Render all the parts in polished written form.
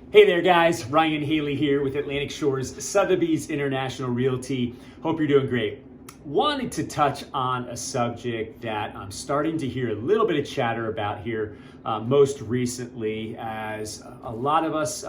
Hey there guys, Ryan Haley here with Atlantic Shores Sotheby's International Realty. Hope you're doing great. Wanted to touch on a subject that I'm starting to hear a little bit of chatter about here most recently, as a lot of us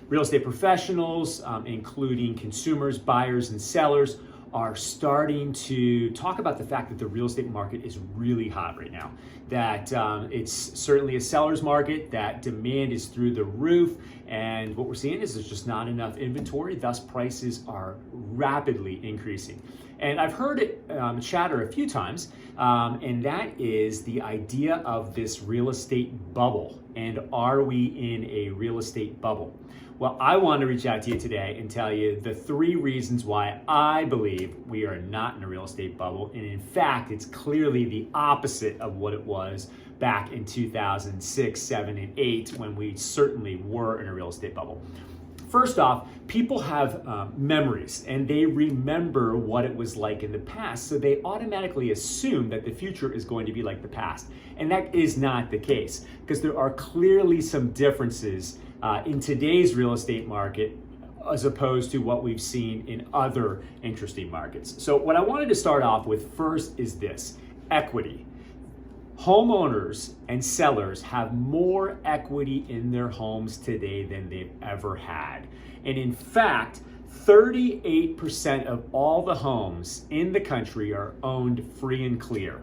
real estate professionals, including consumers, buyers, and sellers, are starting to talk about the fact that the real estate market is really hot right now. That it's certainly a seller's market, that demand is through the roof, and what we're seeing is there's just not enough inventory, thus prices are rapidly increasing. And I've heard it chatter a few times, and that is the idea of this real estate bubble. And are we in a real estate bubble? Well, I want to reach out to you today and tell you the 3 reasons why I believe we are not in a real estate bubble. And in fact, it's clearly the opposite of what it was back in 2006, 7, and 8, when we certainly were in a real estate bubble. First off, people have memories and they remember what it was like in the past, so they automatically assume that the future is going to be like the past. And that is not the case, because there are clearly some differences in today's real estate market as opposed to what we've seen in other interesting markets. So what I wanted to start off with first is this: equity. Homeowners and sellers have more equity in their homes today than they've ever had. And in fact, 38% of all the homes in the country are owned free and clear.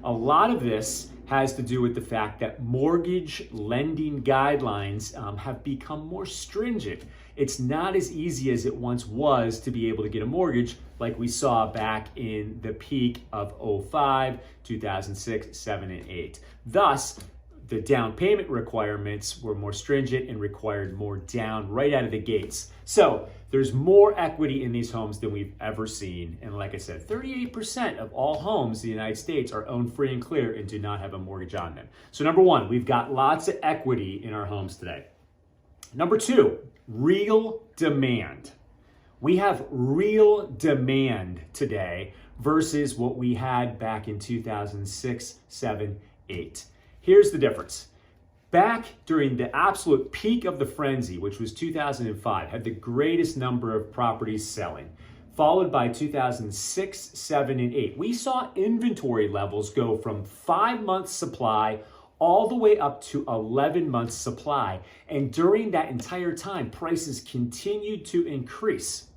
A lot of this has to do with the fact that mortgage lending guidelines have become more stringent. It's not as easy as it once was to be able to get a mortgage like we saw back in the peak of 05, 2006, 7, and 8. Thus, the down payment requirements were more stringent and required more down right out of the gates. So there's more equity in these homes than we've ever seen. And like I said, 38% of all homes in the United States are owned free and clear and do not have a mortgage on them. So number 1, we've got lots of equity in our homes today. Number 2, real demand. We have real demand today versus what we had back in 2006, 7, 8. Here's the difference. Back during the absolute peak of the frenzy, which was 2005, had the greatest number of properties selling, followed by 2006, 7, and 8. We saw inventory levels go from 5 months supply all the way up to 11 months supply. And during that entire time, prices continued to increase.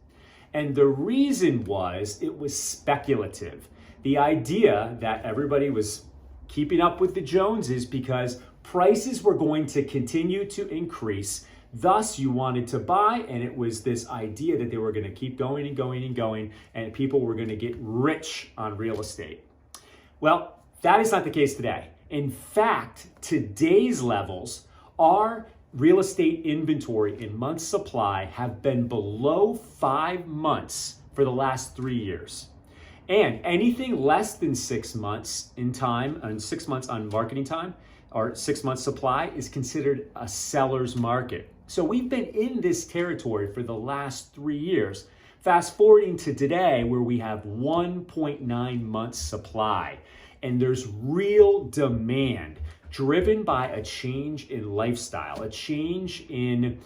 And the reason was it was speculative. The idea that everybody was keeping up with the Joneses because prices were going to continue to increase. Thus, you wanted to buy, and it was this idea that they were going to keep going and going and going, and people were going to get rich on real estate. Well, that is not the case today. In fact, today's levels, our real estate inventory in months supply have been below 5 months for the last 3 years. And anything less than 6 months in time, and 6 months on marketing time, or 6 months supply, is considered a seller's market. So we've been in this territory for the last 3 years. Fast forwarding to today, where we have 1.9 months supply. And there's real demand driven by a change in lifestyle, a change in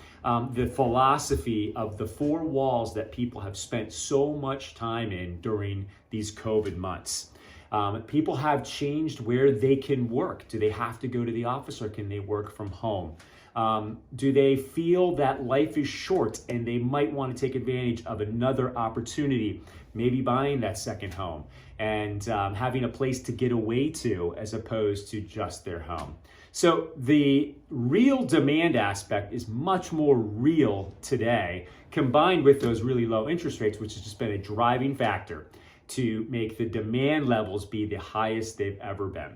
the philosophy of the 4 walls that people have spent so much time in during these COVID months. People have changed where they can work. Do they have to go to the office, or can they work from home? Do they feel that life is short and they might want to take advantage of another opportunity, maybe buying that second home and having a place to get away to as opposed to just their home? So the real demand aspect is much more real today, combined with those really low interest rates, which has just been a driving factor to make the demand levels be the highest they've ever been.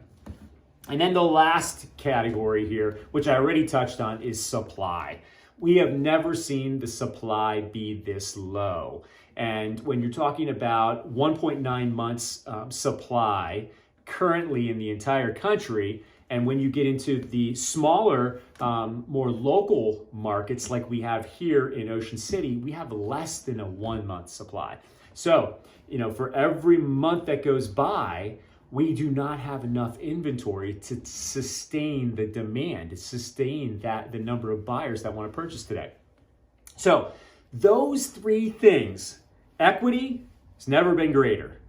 And then the last category here, which I already touched on, is supply. We have never seen the supply be this low. And when you're talking about 1.9 months supply currently in the entire country, and when you get into the smaller, more local markets like we have here in Ocean City, we have less than a 1 month supply. So, for every month that goes by, we do not have enough inventory to sustain the demand, to sustain the number of buyers that want to purchase today. So those three things, equity has never been greater.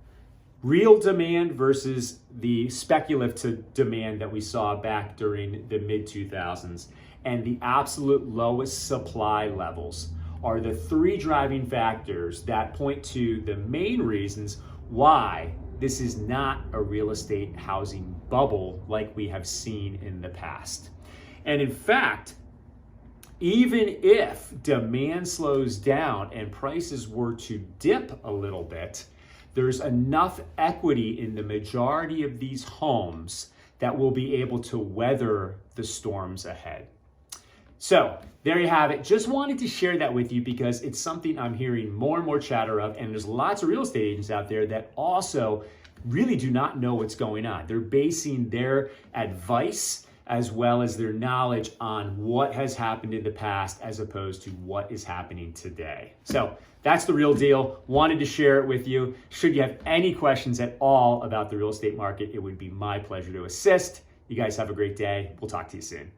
Real demand versus the speculative demand that we saw back during the mid-2000s, and the absolute lowest supply levels are the three driving factors that point to the main reasons why this is not a real estate housing bubble like we have seen in the past. And in fact, even if demand slows down and prices were to dip a little bit, there's enough equity in the majority of these homes that will be able to weather the storms ahead. So there you have it. Just wanted to share that with you because it's something I'm hearing more and more chatter of, and there's lots of real estate agents out there that also really do not know what's going on. They're basing their advice as well as their knowledge on what has happened in the past as opposed to what is happening today. So that's the real deal. Wanted to share it with you. Should you have any questions at all about the real estate market, it would be my pleasure to assist. You guys have a great day. We'll talk to you soon.